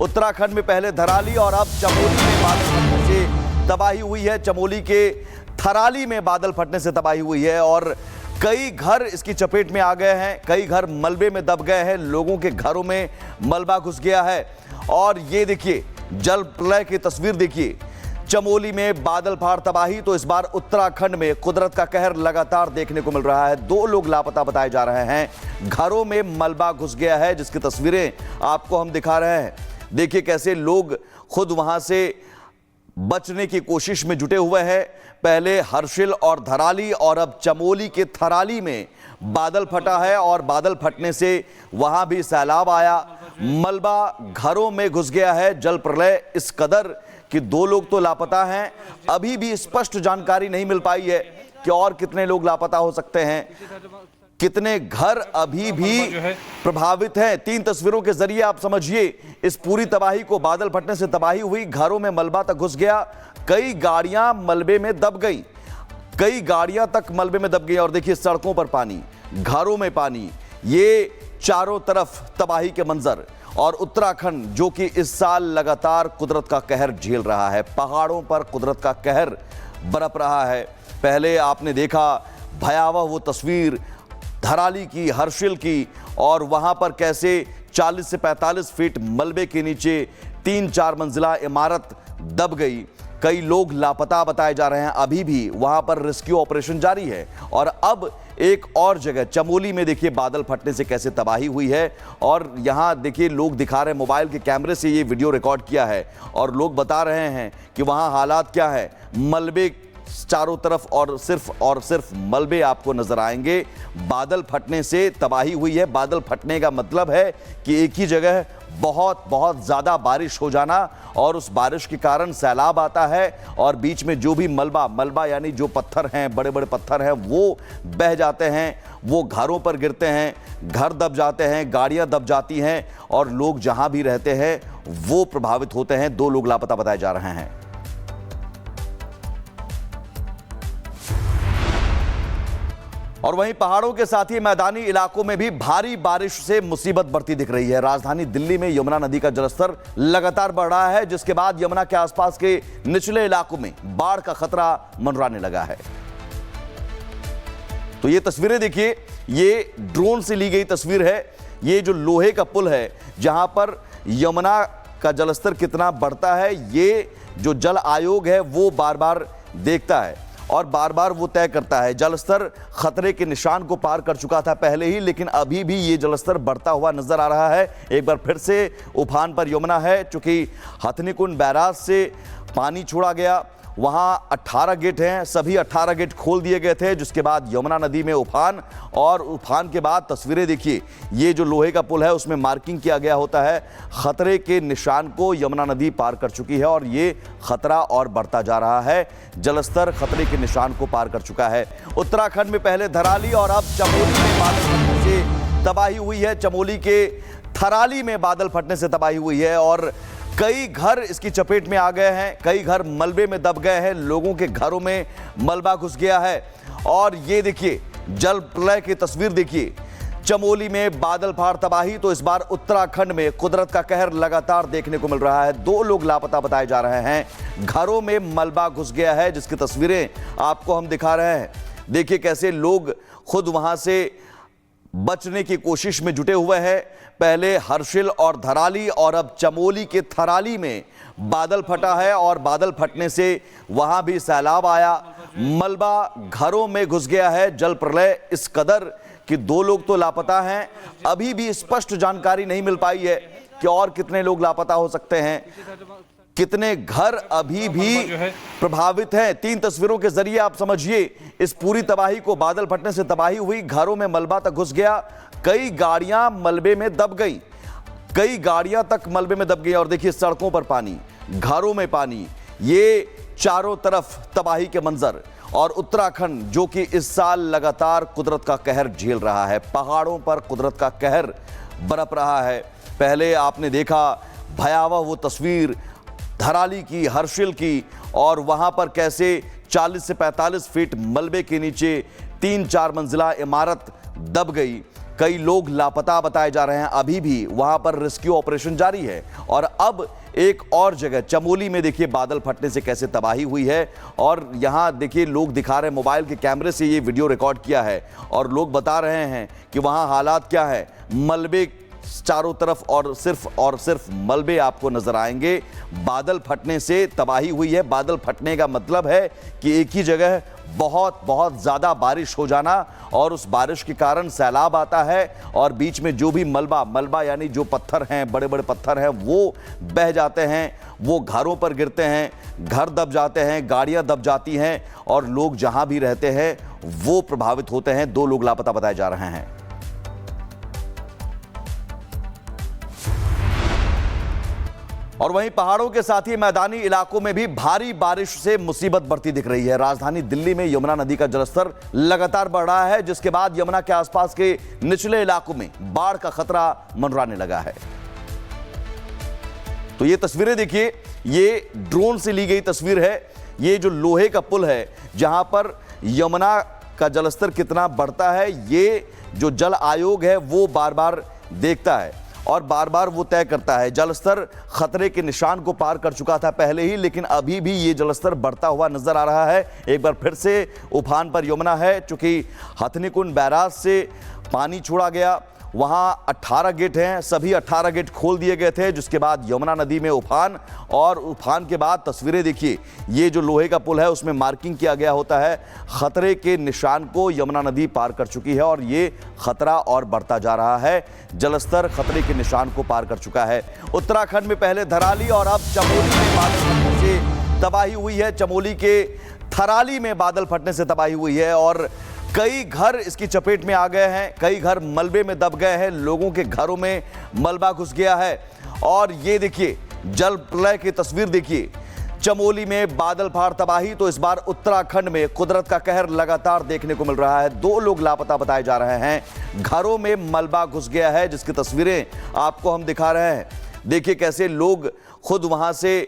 उत्तराखंड में पहले धराली और अब चमोली में बादल फटने से तबाही हुई है। चमोली के थराली में बादल फटने से तबाही हुई है और कई घर इसकी चपेट में आ गए हैं। कई घर मलबे में दब गए हैं। लोगों के घरों में मलबा घुस गया है और ये देखिए जल प्रलय की तस्वीर देखिए। चमोली में बादल फाड़ तबाही, तो इस बार उत्तराखंड में कुदरत का कहर लगातार देखने को मिल रहा है। 2 लोग लापता बताए जा रहे हैं। घरों में मलबा घुस गया है जिसकी तस्वीरें आपको हम दिखा रहे हैं। देखिए कैसे लोग खुद वहां से बचने की कोशिश में जुटे हुए हैं। पहले हर्षिल और धराली और अब चमोली के थराली में बादल फटा है और बादल फटने से वहां भी सैलाब आया। मलबा घरों में घुस गया है। जल प्रलय इस कदर कि 2 लोग तो लापता हैं। अभी भी स्पष्ट जानकारी नहीं मिल पाई है कि और कितने लोग लापता हो सकते हैं, कितने घर अभी भी प्रभावित हैं। 3 तस्वीरों के जरिए आप समझिए इस पूरी तबाही को। बादल फटने से तबाही हुई, घरों में मलबा तक घुस गया, कई गाड़ियां मलबे में दब गई, कई गाड़ियां तक मलबे में दब गई और देखिए सड़कों पर पानी, घरों में पानी, ये चारों तरफ तबाही के मंजर। और उत्तराखंड जो कि इस साल लगातार कुदरत का कहर झेल रहा है, पहाड़ों पर कुदरत का कहर बरप रहा है। पहले आपने देखा भयावह वो तस्वीर धराली की, हर्षिल की, और वहां पर कैसे 40 से 45 फीट मलबे के नीचे 3-4 मंजिला इमारत दब गई। कई लोग लापता बताए जा रहे हैं। अभी भी वहां पर रेस्क्यू ऑपरेशन जारी है। और अब एक और जगह चमोली में देखिए बादल फटने से कैसे तबाही हुई है और यहां देखिए लोग दिखा रहे हैं, मोबाइल के कैमरे से ये वीडियो रिकॉर्ड किया है और लोग बता रहे हैं कि वहां हालात क्या है। मलबे चारों तरफ और सिर्फ मलबे आपको नजर आएंगे। बादल फटने से तबाही हुई है। बादल फटने का मतलब है कि एक ही जगह बहुत ज्यादा बारिश हो जाना और उस बारिश के कारण सैलाब आता है और बीच में जो भी मलबा यानी जो पत्थर हैं, बड़े बड़े पत्थर हैं, वो बह जाते हैं, वो घरों पर गिरते हैं, घर दब जाते हैं, गाड़ियां दब जाती हैं और लोग जहां भी रहते हैं वो प्रभावित होते हैं। 2 लोग लापता बताए जा रहे हैं। और वहीं पहाड़ों के साथ ही मैदानी इलाकों में भी भारी बारिश से मुसीबत बढ़ती दिख रही है। राजधानी दिल्ली में यमुना नदी का जलस्तर लगातार बढ़ रहा है, जिसके बाद यमुना के आसपास के निचले इलाकों में बाढ़ का खतरा मंडराने लगा है। तो ये तस्वीरें देखिए, ये ड्रोन से ली गई तस्वीर है। ये जो लोहे का पुल है जहां पर यमुना का जलस्तर कितना बढ़ता है, ये जो जल आयोग है वो बार बार देखता है और बार बार वो तय करता है। जलस्तर खतरे के निशान को पार कर चुका था पहले ही, लेकिन अभी भी ये जलस्तर बढ़ता हुआ नजर आ रहा है। एक बार फिर से उफान पर यमुना है, चूंकि हथनीकुंड बैराज से पानी छोड़ा गया। वहां 18 गेट हैं, सभी 18 गेट खोल दिए गए थे, जिसके बाद यमुना नदी में उफान। और उफान के बाद तस्वीरें देखिए, ये जो लोहे का पुल है उसमें मार्किंग किया गया होता है। खतरे के निशान को यमुना नदी पार कर चुकी है और ये खतरा और बढ़ता जा रहा है। जलस्तर खतरे के निशान को पार कर चुका है। उत्तराखंड में पहले धराली और अब चमोली में बादल फटने से तबाही हुई है। चमोली के थराली में बादल फटने से तबाही हुई है और कई घर इसकी चपेट में आ गए हैं। कई घर मलबे में दब गए हैं। लोगों के घरों में मलबा घुस गया है और ये देखिए जल प्रलय की तस्वीर देखिए। चमोली में बादल फाड़ तबाही, तो इस बार उत्तराखंड में कुदरत का कहर लगातार देखने को मिल रहा है। 2 लोग लापता बताए जा रहे हैं। घरों में मलबा घुस गया है जिसकी तस्वीरें आपको हम दिखा रहे हैं। देखिए कैसे लोग खुद वहां से बचने की कोशिश में जुटे हुए हैं। पहले हर्षिल और धराली और अब चमोली के थराली में बादल फटा है और बादल फटने से वहां भी सैलाब आया। मलबा घरों में घुस गया है। जल प्रलय इस कदर कि 2 लोग तो लापता हैं। अभी भी स्पष्ट जानकारी नहीं मिल पाई है कि और कितने लोग लापता हो सकते हैं, कितने घर अभी भी प्रभावित हैं। 3 तस्वीरों के जरिए आप समझिए इस पूरी तबाही को। बादल फटने से तबाही हुई, घरों में मलबा तक घुस गया, कई गाड़ियां मलबे में दब गई, कई गाड़ियां तक मलबे में दब गई और देखिए सड़कों पर पानी, घरों में पानी, ये चारों तरफ तबाही के मंजर। और उत्तराखंड जो कि इस साल लगातार कुदरत का कहर झेल रहा है, पहाड़ों पर कुदरत का कहर बरप रहा है। पहले आपने देखा भयावह वो तस्वीर धराली की, हर्षिल की, और वहां पर कैसे 40 से 45 फीट मलबे के नीचे 3-4 मंजिला इमारत दब गई। कई लोग लापता बताए जा रहे हैं। अभी भी वहां पर रेस्क्यू ऑपरेशन जारी है। और अब एक और जगह चमोली में देखिए बादल फटने से कैसे तबाही हुई है। और यहां देखिए लोग दिखा रहे हैं, मोबाइल के कैमरे से ये वीडियो रिकॉर्ड किया है और लोग बता रहे हैं कि वहां हालात क्या है। मलबे चारों तरफ और सिर्फ मलबे आपको नजर आएंगे। बादल फटने से तबाही हुई है। बादल फटने का मतलब है कि एक ही जगह बहुत ज्यादा बारिश हो जाना और उस बारिश के कारण सैलाब आता है और बीच में जो भी मलबा यानी जो पत्थर हैं, बड़े बड़े पत्थर हैं, वो बह जाते हैं, वो घरों पर गिरते हैं, घर दब जाते हैं, गाड़ियां दब जाती हैं और लोग जहां भी रहते हैं वो प्रभावित होते हैं। 2 लोग लापता बताए जा रहे हैं। और वहीं पहाड़ों के साथ ही मैदानी इलाकों में भी भारी बारिश से मुसीबत बढ़ती दिख रही है। राजधानी दिल्ली में यमुना नदी का जलस्तर लगातार बढ़ रहा है, जिसके बाद यमुना के आसपास के निचले इलाकों में बाढ़ का खतरा मंडराने लगा है। तो ये तस्वीरें देखिए, ये ड्रोन से ली गई तस्वीर है। ये जो लोहे का पुल है जहां पर यमुना का जलस्तर कितना बढ़ता है, ये जो जल आयोग है वो बार बार देखता है और बार बार वो तय करता है। जलस्तर खतरे के निशान को पार कर चुका था पहले ही, लेकिन अभी भी ये जलस्तर बढ़ता हुआ नजर आ रहा है। एक बार फिर से उफान पर यमुना है, चूंकि हथनीकुंड बैराज से पानी छोड़ा गया। वहां 18 गेट हैं, सभी 18 गेट खोल दिए गए थे, जिसके बाद यमुना नदी में उफान। और उफान के बाद तस्वीरें देखिए, ये जो लोहे का पुल है उसमें मार्किंग किया गया होता है। खतरे के निशान को यमुना नदी पार कर चुकी है और ये खतरा और बढ़ता जा रहा है। जलस्तर खतरे के निशान को पार कर चुका है। उत्तराखंड में पहले धराली और अब चमोली में बादल फटने से तबाही हुई है। चमोली के थराली में बादल फटने से तबाही हुई है और कई घर इसकी चपेट में आ गए हैं। कई घर मलबे में दब गए हैं। लोगों के घरों में मलबा घुस गया है। और ये देखिए जल प्रलय की तस्वीर देखिए। चमोली में बादल फाड़ तबाही, तो इस बार उत्तराखंड में कुदरत का कहर लगातार देखने को मिल रहा है। 2 लोग लापता बताए जा रहे हैं। घरों में मलबा घुस गया है, जिसकी तस्वीरें आपको हम दिखा रहे हैं। देखिए कैसे लोग खुद वहां से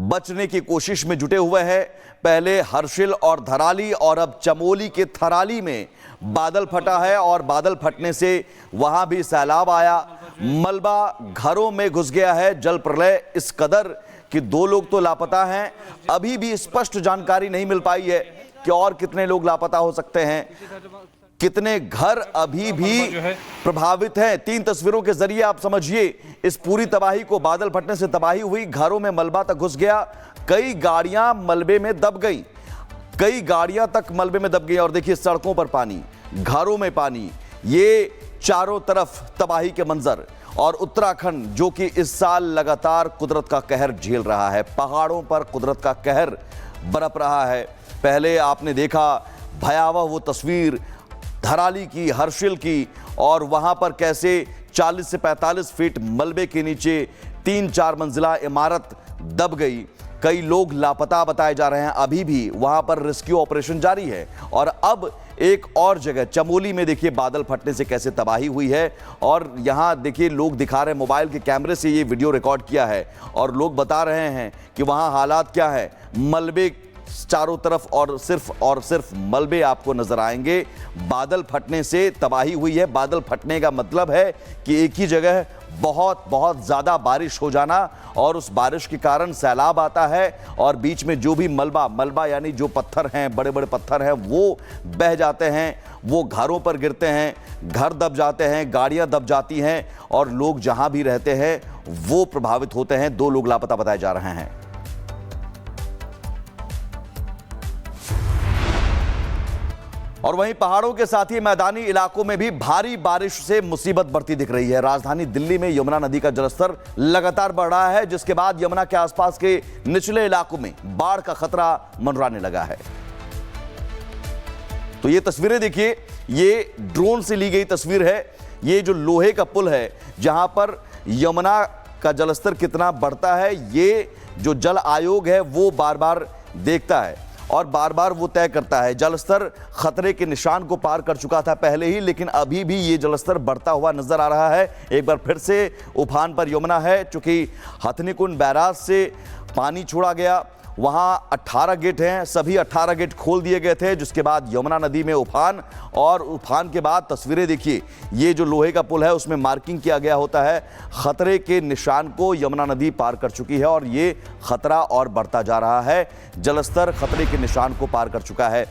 बचने की कोशिश में जुटे हुए हैं। पहले हर्षिल और धराली और अब चमोली के थराली में बादल फटा है और बादल फटने से वहां भी सैलाब आया। मलबा घरों में घुस गया है। जल प्रलय इस कदर कि 2 लोग तो लापता हैं। अभी भी स्पष्ट जानकारी नहीं मिल पाई है कि और कितने लोग लापता हो सकते हैं, कितने घर अभी भी प्रभावित हैं। 3 तस्वीरों के जरिए आप समझिए इस पूरी तबाही को। बादल फटने से तबाही हुई, घरों में मलबा तक घुस गया, कई गाड़ियां मलबे में दब गई, कई गाड़ियां तक मलबे में दब गई। और देखिए सड़कों पर पानी, घरों में पानी, ये चारों तरफ तबाही के मंजर। और उत्तराखंड जो कि इस साल लगातार कुदरत का कहर झेल रहा है, पहाड़ों पर कुदरत का कहर बरप रहा है। पहले आपने देखा भयावह वो तस्वीर धराली की, हर्षिल की, और वहां पर कैसे 40 से 45 फीट मलबे के नीचे 3-4 मंजिला इमारत दब गई। कई लोग लापता बताए जा रहे हैं। अभी भी वहां पर रेस्क्यू ऑपरेशन जारी है। और अब एक और जगह चमोली में देखिए बादल फटने से कैसे तबाही हुई है। और यहां देखिए लोग दिखा रहे हैं, मोबाइल के कैमरे से ये वीडियो रिकॉर्ड किया है और लोग बता रहे हैं कि वहां हालात क्या है। मलबे चारों तरफ और सिर्फ मलबे आपको नजर आएंगे। बादल फटने से तबाही हुई है। बादल फटने का मतलब है कि एक ही जगह बहुत ज्यादा बारिश हो जाना और उस बारिश के कारण सैलाब आता है और बीच में जो भी मलबा यानी जो पत्थर हैं, बड़े बड़े पत्थर हैं, वो बह जाते हैं, वो घरों पर गिरते हैं, घर दब जाते हैं, गाड़ियां दब जाती हैं और लोग जहां भी रहते हैं वो प्रभावित होते हैं। 2 लोग लापता बताए जा रहे हैं। और वहीं पहाड़ों के साथ ही मैदानी इलाकों में भी भारी बारिश से मुसीबत बढ़ती दिख रही है। राजधानी दिल्ली में यमुना नदी का जलस्तर लगातार बढ़ रहा है, जिसके बाद यमुना के आसपास के निचले इलाकों में बाढ़ का खतरा मंडराने लगा है। तो ये तस्वीरें देखिए, ये ड्रोन से ली गई तस्वीर है। ये जो लोहे का पुल है जहां पर यमुना का जलस्तर कितना बढ़ता है, ये जो जल आयोग है वो बार बार देखता है और बार बार वो तय करता है। जलस्तर खतरे के निशान को पार कर चुका था पहले ही, लेकिन अभी भी ये जलस्तर बढ़ता हुआ नजर आ रहा है। एक बार फिर से उफान पर यमुना है, चूंकि हथनीकुंड बैराज से पानी छोड़ा गया। वहां 18 गेट हैं, सभी 18 गेट खोल दिए गए थे, जिसके बाद यमुना नदी में उफान, और उफान के बाद तस्वीरें देखिए, ये जो लोहे का पुल है उसमें मार्किंग किया गया होता है, खतरे के निशान को यमुना नदी पार कर चुकी है और ये खतरा और बढ़ता जा रहा है। जलस्तर खतरे के निशान को पार कर चुका है।